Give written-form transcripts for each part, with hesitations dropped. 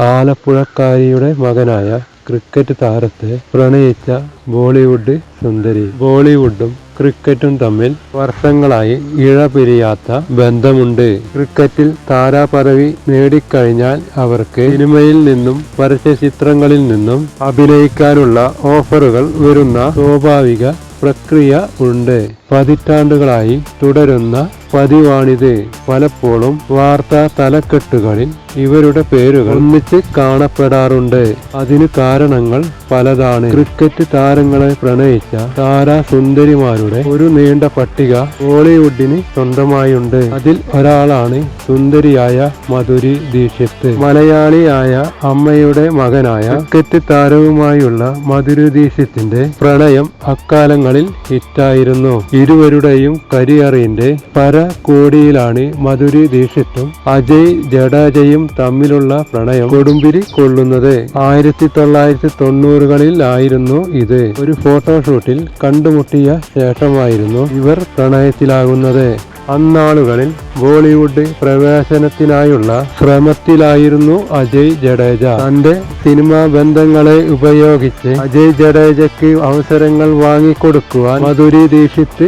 ആലപ്പുഴക്കാരിയുടെ മകനായ ക്രിക്കറ്റ് താരത്തെ പ്രണയിച്ച ബോളിവുഡ് സുന്ദരി. ബോളിവുഡും ക്രിക്കറ്റും തമ്മിൽ വർഷങ്ങളായി ഇഴപിരിയാത്ത ബന്ധമുണ്ട്. ക്രിക്കറ്റിൽ താരപദവി നേടിക്കഴിഞ്ഞാൽ അവർക്ക് സിനിമയിൽ നിന്നും പരസ്യചിത്രങ്ങളിൽ നിന്നും അഭിനയിക്കാനുള്ള ഓഫറുകൾ വരുന്ന സ്വാഭാവിക പ്രക്രിയ ഉണ്ട്. പതിറ്റാണ്ടുകളായി തുടരുന്ന പതിവാണിത്. പലപ്പോഴും വാർത്താ തലക്കെട്ടുകളിൽ ഇവരുടെ പേരുകൾ ഒന്നിച്ച് കാണപ്പെടാറുണ്ട്. അതിന് കാരണങ്ങൾ പലതാണ്. ക്രിക്കറ്റ് താരങ്ങളെ പ്രണയിച്ച താരസുന്ദരിമാരുടെ ഒരു നീണ്ട പട്ടിക ബോളിവുഡിന് സ്വന്തമായുണ്ട്. അതിൽ ഒരാളാണ് സുന്ദരിയായ മധുരി ദീക്ഷിത്. മലയാളിയായ അമ്മയുടെ മകനായ ക്രിക്കറ്റ് താരവുമായുള്ള മധുരി ദീക്ഷിത്തിന്റെ പ്രണയം അക്കാലങ്ങളിൽ ഹിറ്റായിരുന്നു. ഇരുവരുടെയും കരിയറിന്റെ പരകോടിയിലാണ് മധുരി ദീക്ഷിത്തും അജയ് ജഡേജയും തമ്മിലുള്ള പ്രണയം കൊടുമ്പിരി കൊള്ളുന്നത്. 1990-കളിൽ ആയിരുന്നു ഇത്. ഒരു ഫോട്ടോഷൂട്ടിൽ കണ്ടുമുട്ടിയ ശേഷമായിരുന്നു ഇവർ പ്രണയത്തിലാകുന്നത്. അന്നാളുകളിൽ ബോളിവുഡ് പ്രവേശനത്തിനായുള്ള ശ്രമത്തിലായിരുന്നു അജയ് ജഡേജ. തന്റെ സിനിമാ ബന്ധങ്ങളെ ഉപയോഗിച്ച് അജയ് ജഡേജയ്ക്ക് അവസരങ്ങൾ വാങ്ങിക്കൊടുക്കുവാൻ മധുരി ദീക്ഷിത്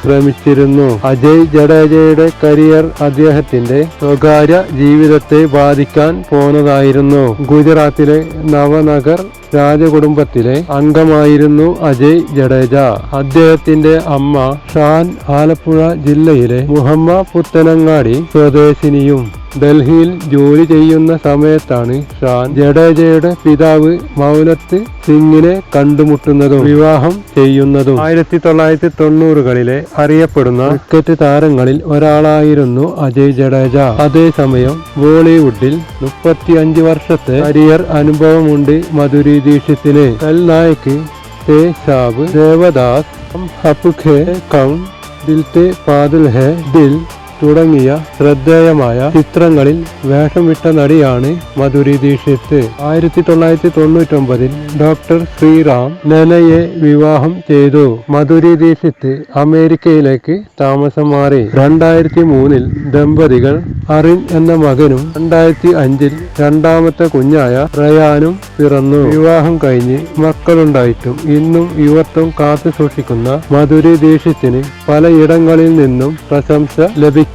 ശ്രമിച്ചിരുന്നു. അജയ് ജഡേജയുടെ കരിയർ അദ്ദേഹത്തിന്റെ സ്വകാര്യ ജീവിതത്തെ ബാധിക്കാൻ പോന്നതായിരുന്നു. ഗുജറാത്തിലെ നവനഗർ രാജകുടുംബത്തിലെ അംഗമായിരുന്നു അജയ് ജഡേജ. അദ്ദേഹത്തിന്റെ അമ്മ ഷാൻ ആലപ്പുഴ ജില്ലയിലെ മുഹമ്മ പുത്തനങ്ങാടി സ്വദേശിനിയും. ഡൽഹിയിൽ ജോലി ചെയ്യുന്ന സമയത്താണ് ഷാൻ ജഡേജയുടെ പിതാവ് മൗലത്ത് സിംഗിനെ കണ്ടുമുട്ടുന്നതും വിവാഹം ചെയ്യുന്നതും. 1990-കളിലെ അറിയപ്പെടുന്ന ക്രിക്കറ്റ് താരങ്ങളിൽ ഒരാളായിരുന്നു അജയ് ജഡേജ. അതേസമയം ബോളിവുഡിൽ 35 വർഷത്തെ കരിയർ അനുഭവമുണ്ട് മധുരി ദീക്ഷിത്തിന്. ഖൽനായക്, തേജാബ്, ദേവദാസ്, ഹം അപ്കെ കൗൻ, ദിൽത്തെ പാദൽ ഹെ ദിൽ തുടങ്ങിയ ശ്രദ്ധേയമായ ചിത്രങ്ങളിൽ വേഷമിട്ട നടിയാണ് മധുരി ദീക്ഷിത്. 1999-ൽ ഡോക്ടർ ശ്രീറാം ലെനയെ വിവാഹം ചെയ്തു. മധുരി ദീക്ഷിത് അമേരിക്കയിലേക്ക് താമസം മാറി. 2003-ൽ ദമ്പതികൾ അറിൻ എന്ന മകനും 2005-ൽ രണ്ടാമത്തെ കുഞ്ഞായ റയാനും പിറന്നു. വിവാഹം കഴിഞ്ഞ് മക്കളുണ്ടായിട്ടും ഇന്നും യുവത്വം കാത്തു സൂക്ഷിക്കുന്ന മധുരി ദീക്ഷിത്തിന് പലയിടങ്ങളിൽ നിന്നും പ്രശംസ ലഭിക്കാറുണ്ട്.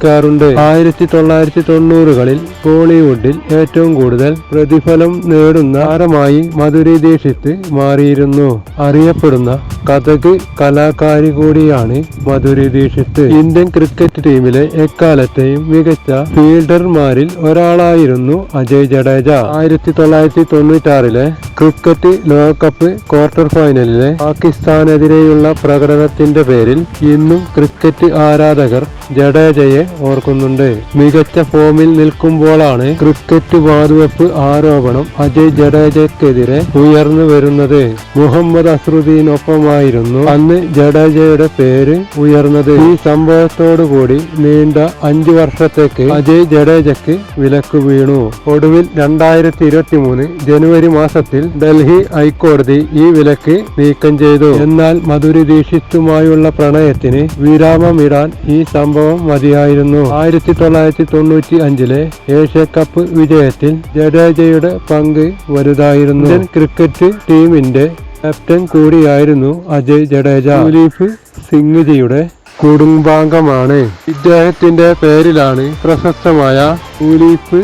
1990-കളിൽ ബോളിവുഡിൽ ഏറ്റവും കൂടുതൽ പ്രതിഫലം നേടുന്ന താരമായി മധുരി ദീക്ഷിത് മാറിയിരുന്നു. അറിയപ്പെടുന്ന കഥക് കലാകാരി കൂടിയാണ് മധുരി ദീക്ഷിത്. ഇന്ത്യൻ ക്രിക്കറ്റ് ടീമിലെ എക്കാലത്തെയും മികച്ച ഫീൽഡർമാരിൽ ഒരാളായിരുന്നു അജയ് ജഡേജ. 1996-ലെ ക്രിക്കറ്റ് ലോകകപ്പ് ക്വാർട്ടർ ഫൈനലിലെ പാകിസ്ഥാനെതിരെയുള്ള പ്രകടനത്തിന്റെ പേരിൽ ഇന്നും ക്രിക്കറ്റ് ആരാധകർ ജഡേജയെ ഓർക്കുന്നുണ്ട്. മികച്ച ഫോമിൽ നിൽക്കുമ്പോഴാണ് ക്രിക്കറ്റ് വാതുവെപ്പ് ആരോപണം അജയ് ജഡേജയ്ക്കെതിരെ ഉയർന്നു വരുന്നത്. മുഹമ്മദ് അസ്റുദ്ദീനൊപ്പമായിരുന്നു അന്ന് ജഡേജയുടെ പേര് ഉയർന്നത്. ഈ സംഭവത്തോടുകൂടി നീണ്ട 5 വർഷത്തേക്ക് അജയ് ജഡേജയ്ക്ക് വിലക്ക് വീണു. ഒടുവിൽ 2023 ജനുവരി മാസത്തിൽ ഡൽഹി ഹൈക്കോടതി ഈ വിലക്ക് നീക്കം ചെയ്തു. എന്നാൽ മധുരി ദീക്ഷിത്തുമായുള്ള പ്രണയത്തിന് വിരാമമിടാൻ ഈ സംഭവം മതിയായിരുന്നു. 1995-ലെ ഏഷ്യ കപ്പ് വിജയത്തിൽ ജഡേജയുടെ പങ്ക് വലുതായിരുന്നു. ഇന്ത്യൻ ക്രിക്കറ്റ് ടീമിന്റെ ക്യാപ്റ്റൻ കൂടിയായിരുന്നു അജയ് ജഡേജ. കുൽദീപ് സിംഗ്ജിയുടെ കുടുംബാംഗമാണ്. ഇദ്ദേഹത്തിന്റെ പേരിലാണ് പ്രശസ്തമായ കുൽദീപ്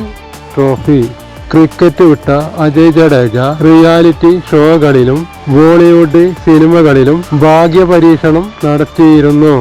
ട്രോഫി. ക്രിക്കറ്റ് വിട്ട അജയ് ജഡേജ റിയാലിറ്റി ഷോകളിലും ബോളിവുഡ് സിനിമകളിലും ഭാഗ്യപരീക്ഷണം നടത്തിയിരുന്നു.